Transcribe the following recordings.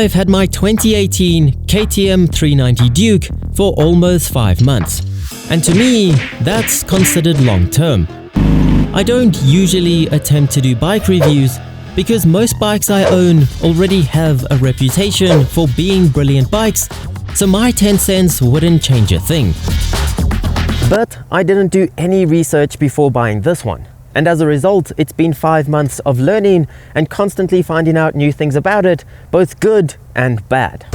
I've had my 2018 KTM 390 Duke for almost 5 months, and to me, that's considered long term. I don't usually attempt to do bike reviews because most bikes I own already have a reputation for being brilliant bikes, so my 10 cents wouldn't change a thing. But I didn't do any research before buying this one. And as a result, it's been 5 months of learning and constantly finding out new things about it, both good and bad.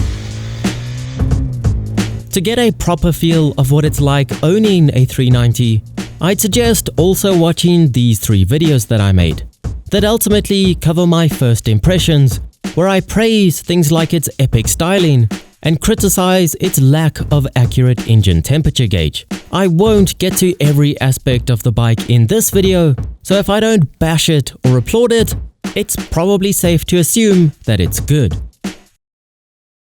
To get a proper feel of what it's like owning a 390, I'd suggest also watching these 3 videos that I made, that ultimately cover my first impressions, where I praise things like its epic styling and criticize its lack of accurate engine temperature gauge. I won't get to every aspect of the bike in this video, so if I don't bash it or applaud it, it's probably safe to assume that it's good.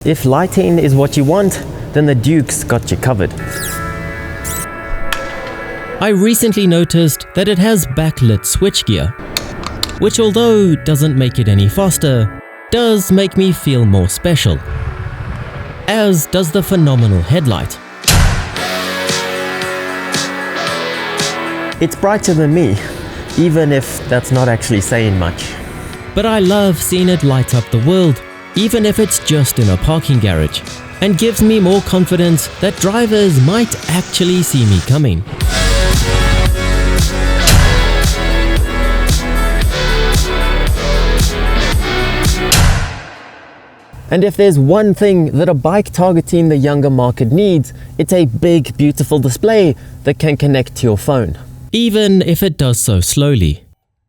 If lighting is what you want, then the Duke's got you covered. I recently noticed that it has backlit switchgear, which although doesn't make it any faster, does make me feel more special. As does the phenomenal headlight. It's brighter than me, even if that's not actually saying much. But I love seeing it light up the world, even if it's just in a parking garage, and gives me more confidence that drivers might actually see me coming. And if there's one thing that a bike targeting the younger market needs, it's a big, beautiful display that can connect to your phone. Even if it does so slowly.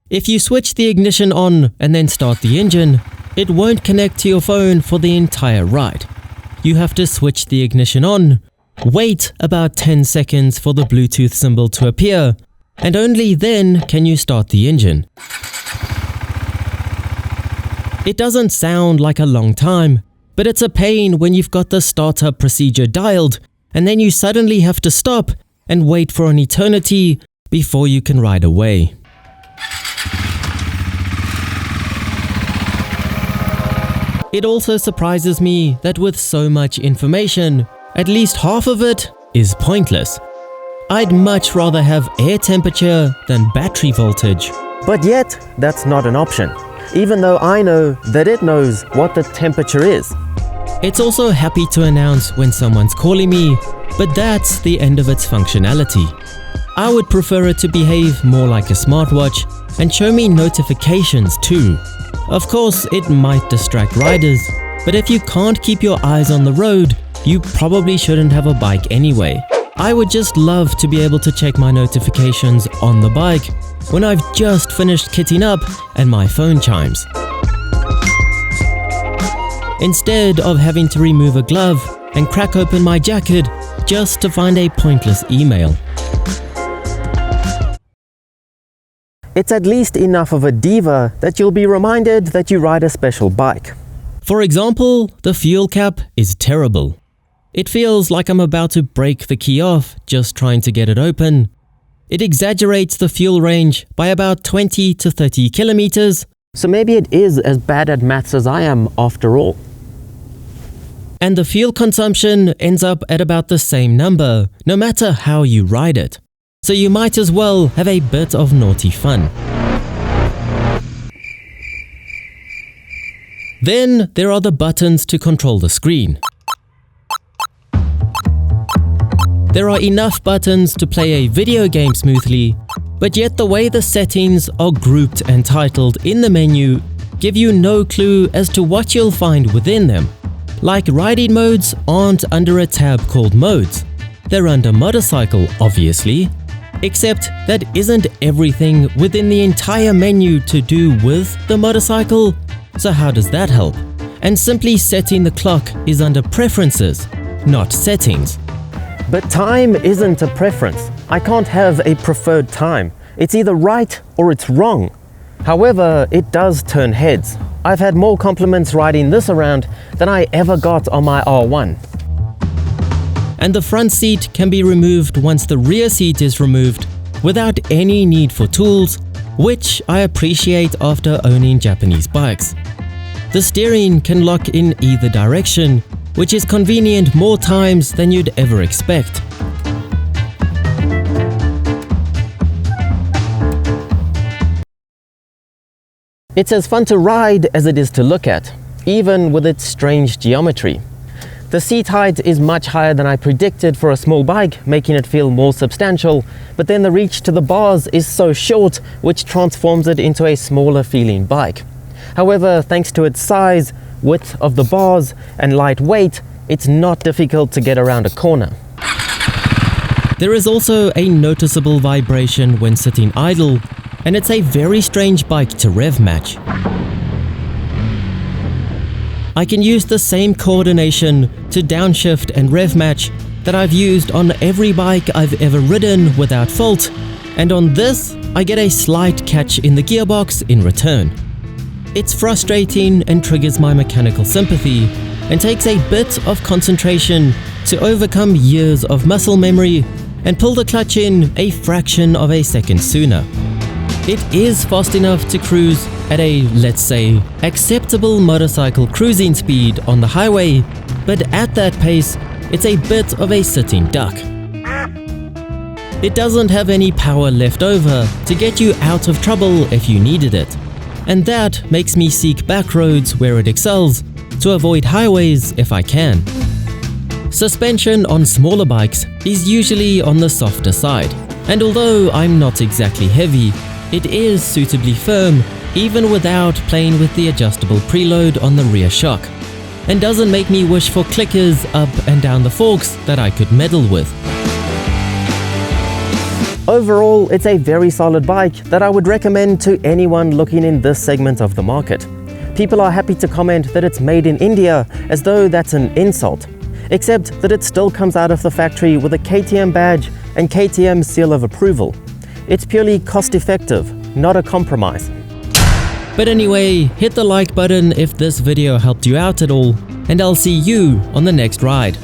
If you switch the ignition on and then start the engine, it won't connect to your phone for the entire ride. You have to switch the ignition on, wait about 10 seconds for the Bluetooth symbol to appear, and only then can you start the engine. It doesn't sound like a long time, but it's a pain when you've got the startup procedure dialed and then you suddenly have to stop and wait for an eternity before you can ride away. It also surprises me that with so much information, at least half of it is pointless. I'd much rather have air temperature than battery voltage. But yet, that's not an option, even though I know that it knows what the temperature is. It's also happy to announce when someone's calling me, but that's the end of its functionality. I would prefer it to behave more like a smartwatch and show me notifications too. Of course, it might distract riders, but if you can't keep your eyes on the road, you probably shouldn't have a bike anyway. I would just love to be able to check my notifications on the bike when I've just finished kitting up and my phone chimes, instead of having to remove a glove and crack open my jacket just to find a pointless email. It's at least enough of a diva that you'll be reminded that you ride a special bike. For example, the fuel cap is terrible. It feels like I'm about to break the key off just trying to get it open. It exaggerates the fuel range by about 20 to 30 kilometers, so maybe it is as bad at maths as I am after all. And the fuel consumption ends up at about the same number, no matter how you ride it. So you might as well have a bit of naughty fun. Then there are the buttons to control the screen. There are enough buttons to play a video game smoothly, but yet the way the settings are grouped and titled in the menu give you no clue as to what you'll find within them. Like riding modes aren't under a tab called modes. They're under motorcycle, obviously. Except that isn't everything within the entire menu to do with the motorcycle, so how does that help? And simply setting the clock is under preferences, not settings. But time isn't a preference. I can't have a preferred time. It's either right or it's wrong. However, it does turn heads. I've had more compliments riding this around than I ever got on my R1. And the front seat can be removed once the rear seat is removed without any need for tools, which I appreciate after owning Japanese bikes. The steering can lock in either direction, which is convenient more times than you'd ever expect. It's as fun to ride as it is to look at, even with its strange geometry. The seat height is much higher than I predicted for a small bike, making it feel more substantial, but then the reach to the bars is so short, which transforms it into a smaller feeling bike. However, thanks to its size, width of the bars, and light weight, it's not difficult to get around a corner. There is also a noticeable vibration when sitting idle, and it's a very strange bike to rev match. I can use the same coordination to downshift and rev match that I've used on every bike I've ever ridden without fault, and on this, I get a slight catch in the gearbox in return. It's frustrating and triggers my mechanical sympathy, and takes a bit of concentration to overcome years of muscle memory and pull the clutch in a fraction of a second sooner. It is fast enough to cruise at a, let's say, acceptable motorcycle cruising speed on the highway, but at that pace, it's a bit of a sitting duck. It doesn't have any power left over to get you out of trouble if you needed it, and that makes me seek back roads where it excels to avoid highways if I can. Suspension on smaller bikes is usually on the softer side, and although I'm not exactly heavy, it is suitably firm even without playing with the adjustable preload on the rear shock, and doesn't make me wish for clickers up and down the forks that I could meddle with. Overall, it's a very solid bike that I would recommend to anyone looking in this segment of the market. People are happy to comment that it's made in India as though that's an insult, except that it still comes out of the factory with a KTM badge and KTM seal of approval. It's purely cost effective, not a compromise. But anyway, hit the like button if this video helped you out at all, and I'll see you on the next ride.